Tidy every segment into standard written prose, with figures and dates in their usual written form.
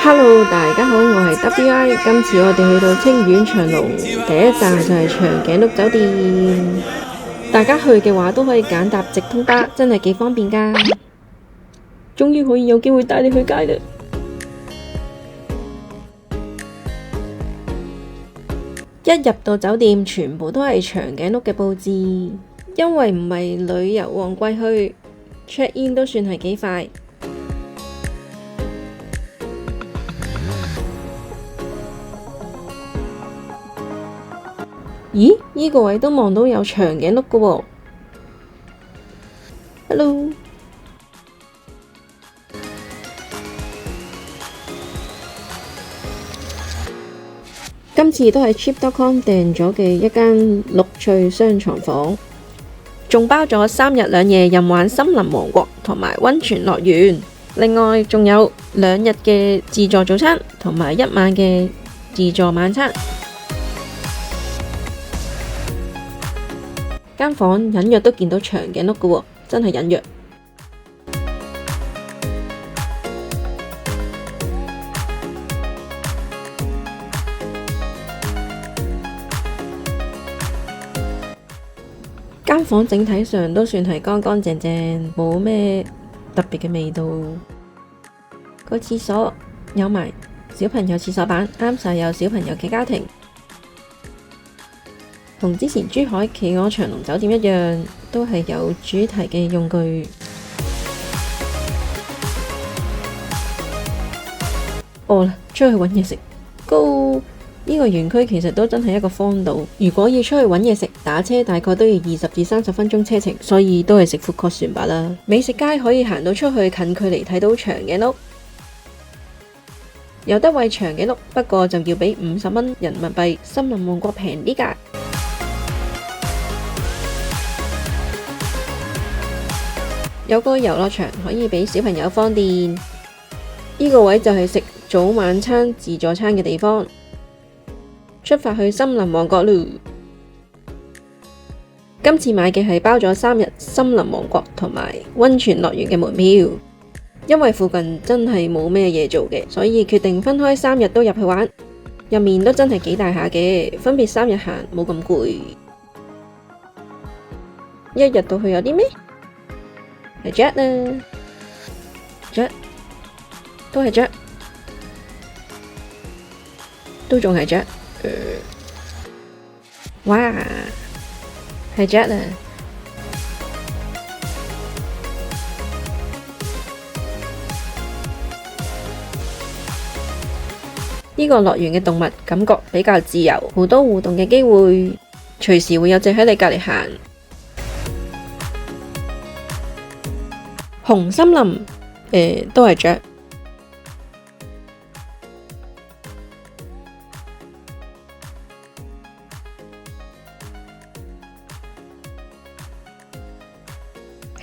Hello，大家好，我係 WI。今次我哋去到清遠長隆，第一站就係長頸鹿酒店。大家去嘅話都可以揀搭直通巴，真係幾方便噶。終於可以有機會帶你去街啦！一入到酒店，全部都係長頸鹿嘅佈置，因為唔係旅遊旺季去 check in 都算係幾快。咦？呢個位都望到有長頸鹿㗎喎。Hello，今次都係 Trip.com 訂咗嘅一間綠翠雙床房，仲包咗3日2夜任玩森林王國同埋溫泉樂園，另外仲有2日嘅自助早餐同埋1晚嘅自助晚餐。間房隱約都見到長頸鹿㗎喎，真係隱約。間房整體上都算係乾乾淨淨，冇咩特別嘅味道。個廁所有埋小朋友廁所板，啱晒有小朋友嘅家庭。同之前珠海企鵝長隆酒店一樣，都係有主題嘅用具。餓啦，出去搵嘢食。Go！呢個園區其實都真係一個荒島，如果要出去搵嘢食，打車大概都要20至30分鐘車程，所以都係食 food court 算罷啦。美食街可以行到出去，近距離睇到長頸鹿，有得餵長頸鹿，不過就要俾50蚊人民幣，森林王國平啲㗎。有個遊樂場可以俾小朋友放電，呢個位就係食早晚餐自助餐嘅地方。出發去森林王國咯！今次買嘅係包咗3日森林王國同埋溫泉樂園嘅門票，因為附近真係冇咩嘢做嘅，所以決定分開3日都入去玩。入面都真係幾大下嘅，分別3日行，冇咁攰。一日到去有啲咩？係雀啦，雀都係雀，都仲係雀。哇，係雀啦！呢個樂園嘅動物感覺比較自由，好多互動嘅機會，隨時會有隻喺你隔籬行。紅森林，都係雀。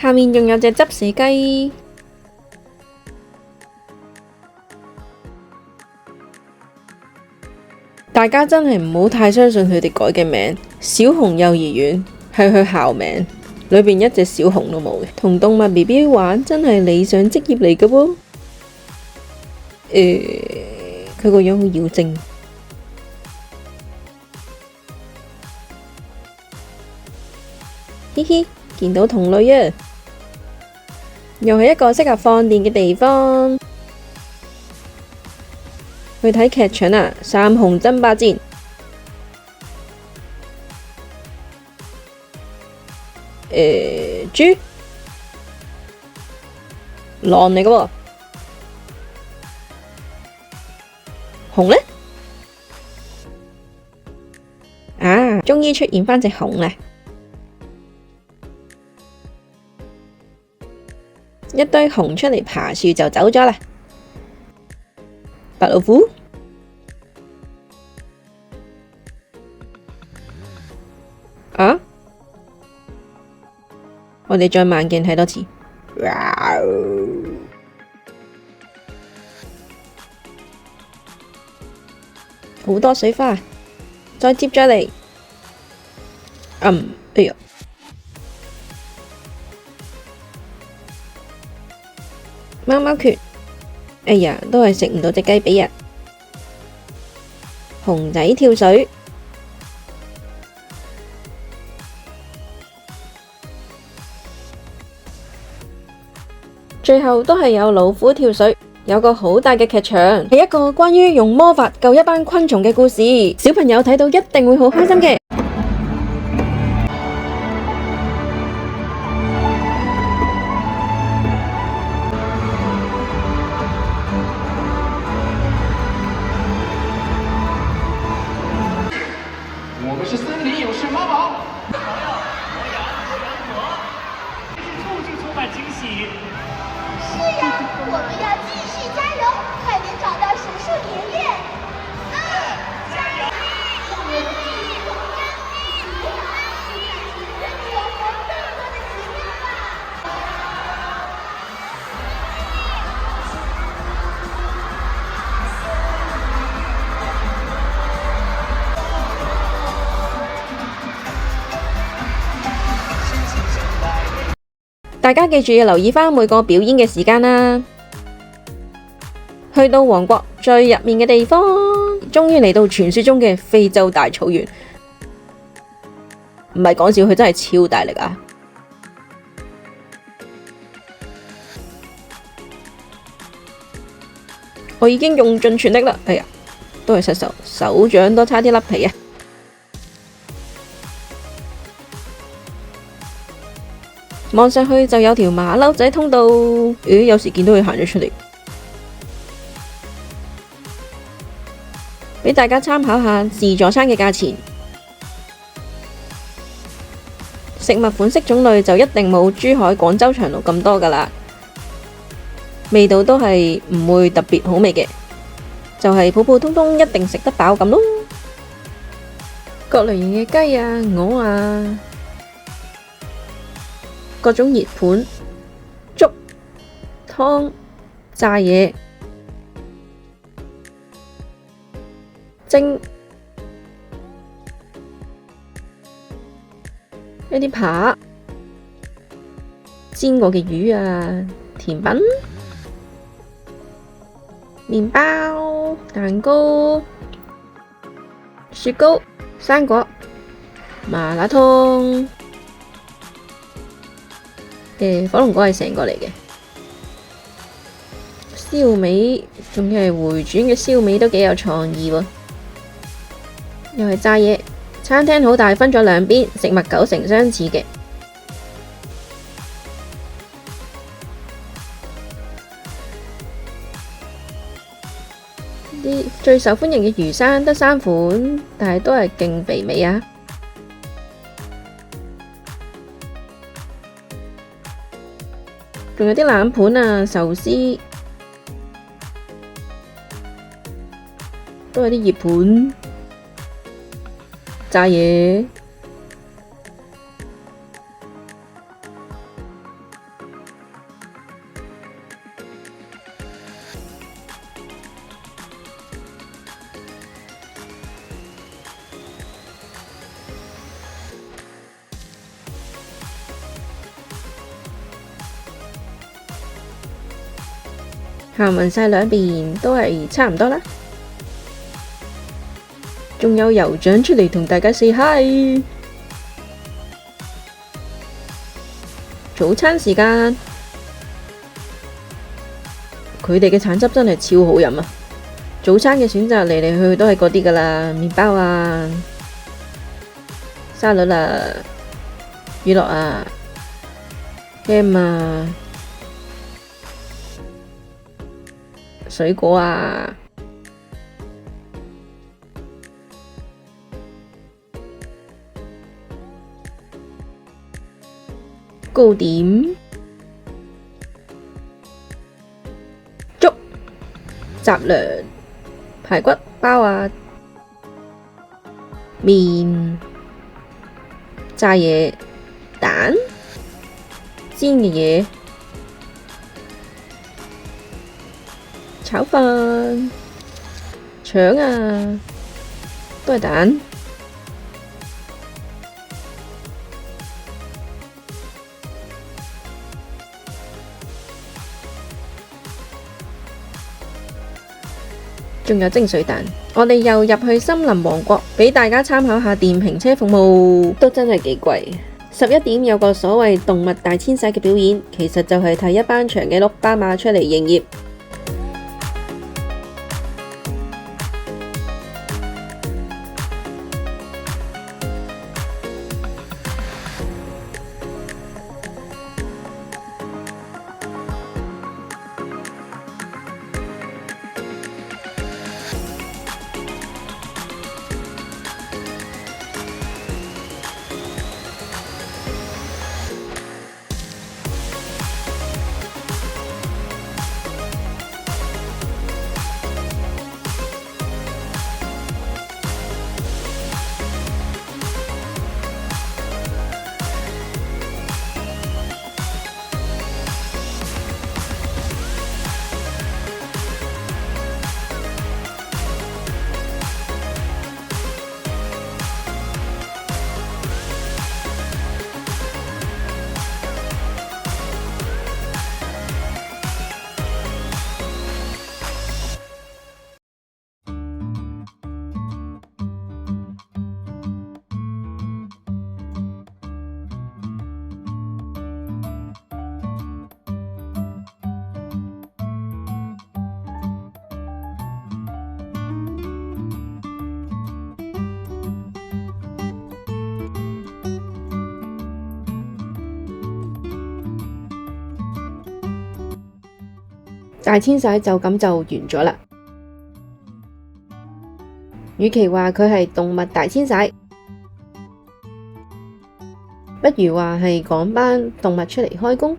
下面仲有隻執死雞，大家真係唔好太相信佢哋改嘅名。小熊幼兒園係佢校名，裏面一隻小熊都冇嘅。同動物 BB 玩真係理想職業嚟嘅喎。佢個樣好妖精。嘻嘻，見到同類啊！又係一個適合放電嘅地方，去睇劇場啊！三雄爭霸戰，豬狼嚟㗎喎，熊呢？啊，終於出現返隻熊啦！一堆熊出嚟爬樹就走咗啦。白老虎，啊！我哋再慢鏡睇多次。好多水花，再接再厲。哎呀！貓貓拳，哎呀，都係食唔到隻雞髀啊！熊仔跳水，最後都係有老虎跳水，有個好大嘅劇場，係一個關於用魔法救一班昆蟲嘅故事。小朋友睇到一定會好開心嘅。我們是森林勇士媽寶。朋友，我要吃人果，處處充滿驚喜。是呀，我們要繼續加油，快點找到神樹爺爺。加油！我們一起同甘地，我們一起讓我們更多的奇妙吧。大家記住要留意返每個表演嘅時間啦。去到王國最入面嘅地方，終於嚟到傳說中嘅非洲大草原。唔係講笑，佢真係超大力啊！我已經用盡全力啦，哎呀，都係失手，手掌都差啲甩皮啊！望上去就有條馬騮仔通道，咦？有時見到佢行咗出嚟，俾大家參考下自助餐嘅價錢。食物款式種類就一定冇珠海、廣州長隆咁多㗎喇，味道都係唔會特別好味嘅，就係普普通通一定食得飽咁咯。各類型嘅雞啊、鵝啊。各種熱盤、粥、湯、炸嘢、蒸一啲扒、煎過嘅魚啊、甜品、麵包、蛋糕、雪糕、生果、麻辣燙。火龍果係成個嚟嘅，燒味仲要係回轉嘅燒味，都幾有創意喎。又係炸嘢，餐廳好大，分咗兩邊，食物9成相似嘅。啲最受歡迎嘅魚生得3款，但係都係勁肥美啊！仲有啲冷盤啊、壽司，都係啲熱盤、炸嘢。行勻晒兩邊都係差唔多啦，仲有酋長出嚟同大家 say hi。早餐時間，佢哋嘅橙汁真係超好飲啊！早餐嘅選擇嚟嚟去去都係嗰啲㗎喇，麵包啊、沙律啊、乳酪啊、ham啊。水果啊，糕點、粥、雜糧、排骨包啊、麵、炸嘢、蛋、煎嘅嘢。炒飯、腸啊，都係蛋。仲有蒸水蛋。我哋又入去森林王國，俾大家參考下電瓶車服務，都真係幾貴。11點有個所謂動物大遷徙嘅表演，其實就係睇一班長頸鹿斑馬出嚟營業。大遷徙就咁就完咗啦。與其話佢係動物大遷徙，不如話係趕班動物出嚟開工。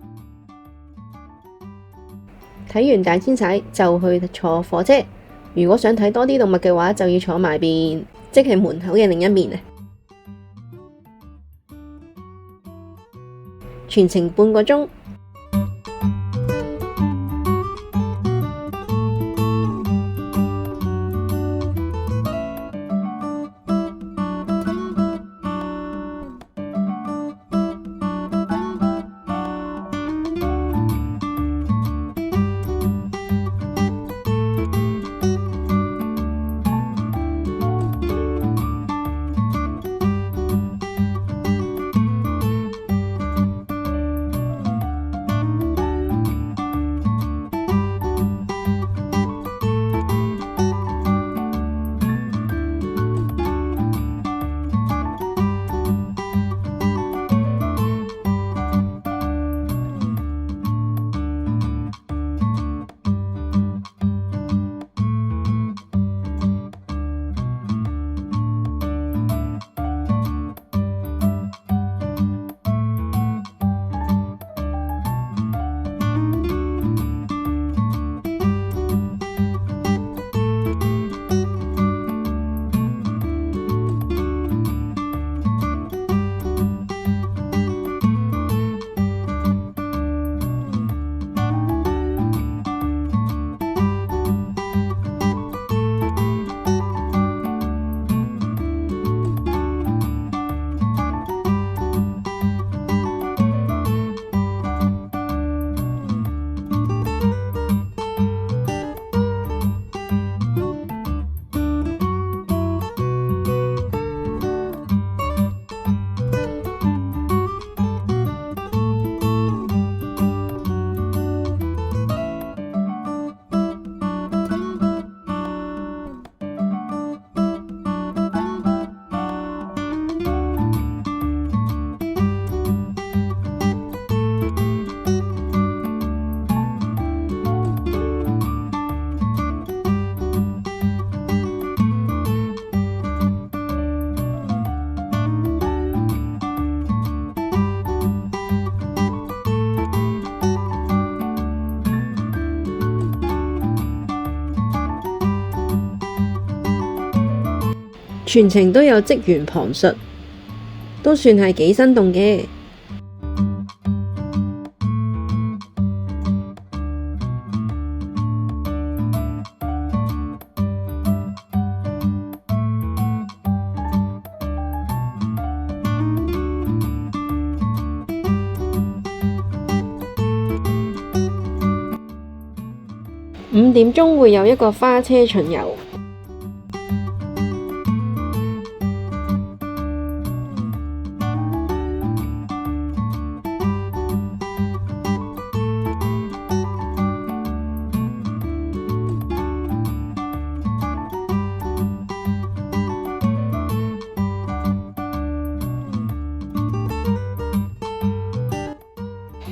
睇完大遷徙就去坐火車。如果想睇多啲動物嘅話，就要坐埋邊，即係門口嘅另一面啊。全程半個鐘。全程都有職員旁述，都算係幾生動嘅。5點鐘會有一個花車巡遊。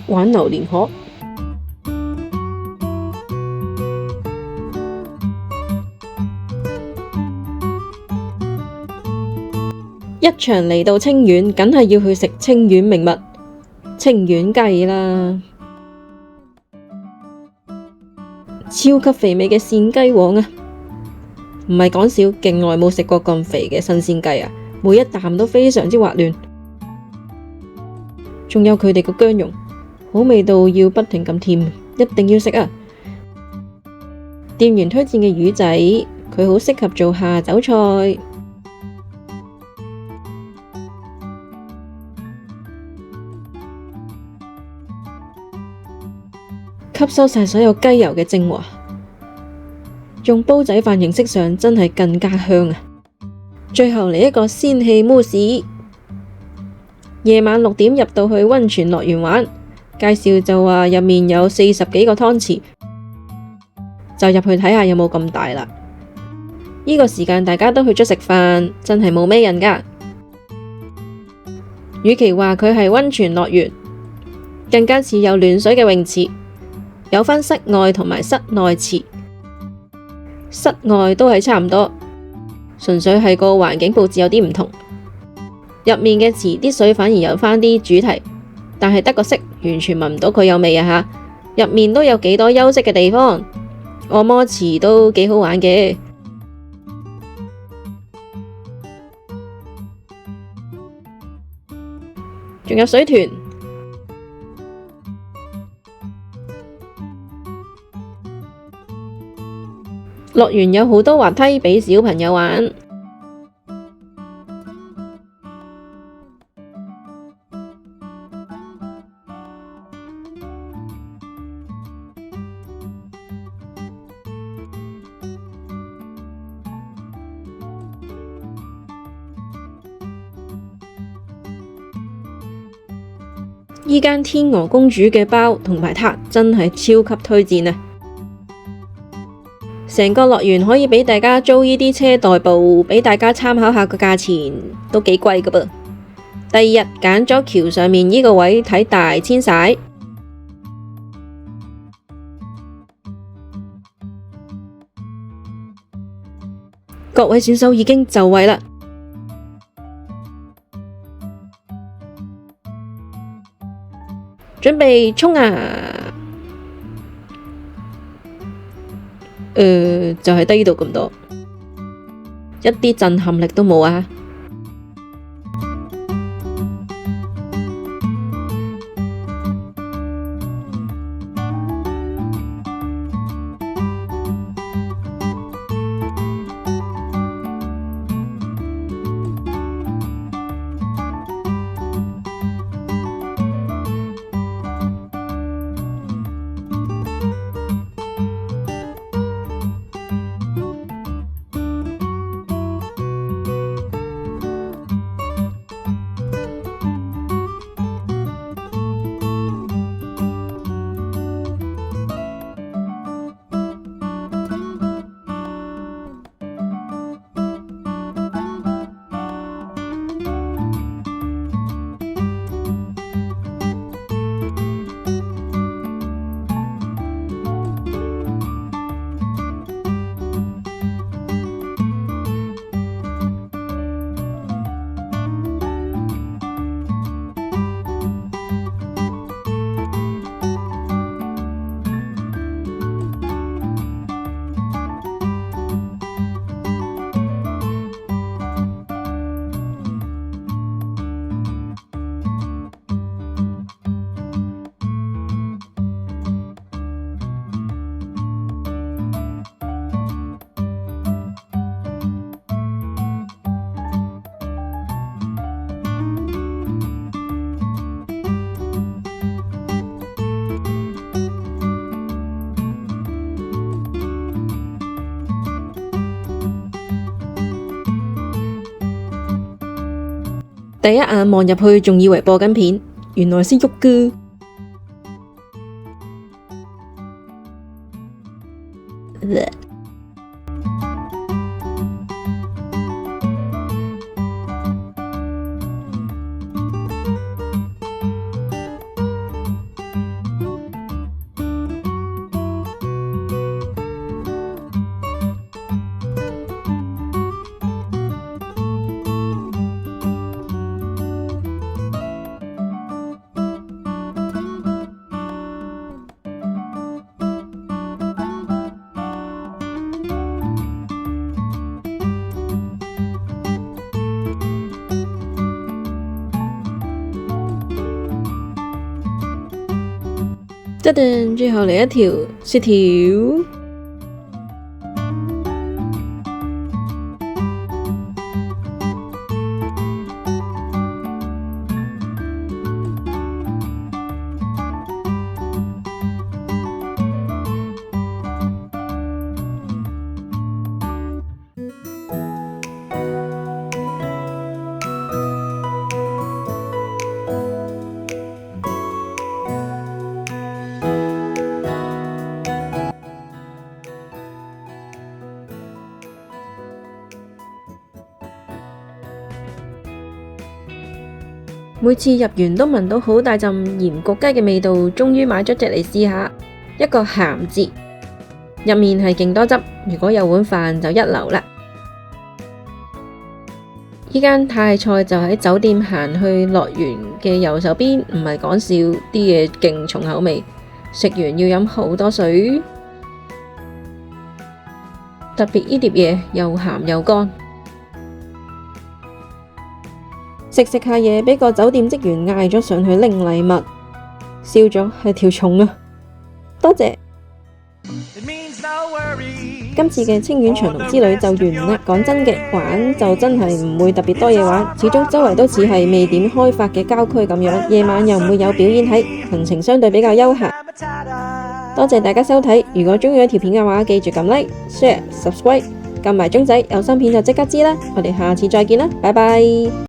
玩榴蓮殼，一場嚟到清遠，梗係要去食清遠名物清遠雞啦！超級肥美嘅鮮雞皇啊，唔係講笑，勁耐冇食過咁肥嘅新鮮雞啊！每一啖都非常之滑嫩，仲有佢哋個薑蓉。好味道，要不停咁甜，一定要食啊！店員推薦嘅魚仔，佢好適合做下酒菜。吸收晒所有雞油嘅精華，用煲仔飯形式上真係更加香啊！最後嚟一個仙氣慕斯，夜晚6點入到去溫泉樂園玩。介紹就話入面有40幾個湯池，就入去睇下有冇咁大啦。呢個時間大家都去咗食飯，真係冇咩人㗎。與其話佢係溫泉樂園，更加似有暖水嘅泳池，有分室外同埋室內池。室外都係差唔多，純粹係個環境佈置有啲唔同。入面嘅池啲水反而有返啲主題，但係得個色，完全聞唔到佢有味啊！入面都有幾多休息嘅地方，按摩池都幾好玩嘅，仲有水豚。樂園有好多滑梯俾小朋友玩。依間天鵝公主嘅包同埋撻真係超級推薦啊！成個樂園可以俾大家租呢啲車代步，俾大家參考下個價錢，都幾貴噶噃。第二日揀咗橋上面呢個位睇大遷徙，各位選手已經就位啦。準備衝啊！就係得呢度咁多，一啲震撼力都冇啊！第一眼望入去仲以為播緊片，原來是喐㗎。噔噔，最後嚟一條雪條。每次入園都聞到好大陣鹽焗雞嘅味道，終於買咗隻嚟試下。一個鹹字，入面係勁多汁，如果有碗飯就一流啦。依間泰菜就喺酒店行去樂園嘅右手邊，唔係講笑，啲嘢勁重口味，食完要飲好多水。特別呢碟嘢又鹹又乾。食食下嘢，俾個酒店職員嗌咗上去拎禮物，笑咗係條蟲啊！多謝。今次嘅清遠長隆之旅就完啦。講真嘅，玩就真係唔會特別多嘢玩，始終周圍都似係未點開發嘅郊區咁樣，夜晚又唔會有表演睇，行程相對比較休閒。多謝大家收睇，如果中意呢條片嘅話，記住撳 like、share、subscribe，撳埋鐘仔，有新片就即刻知啦。我哋下次再見啦，拜拜。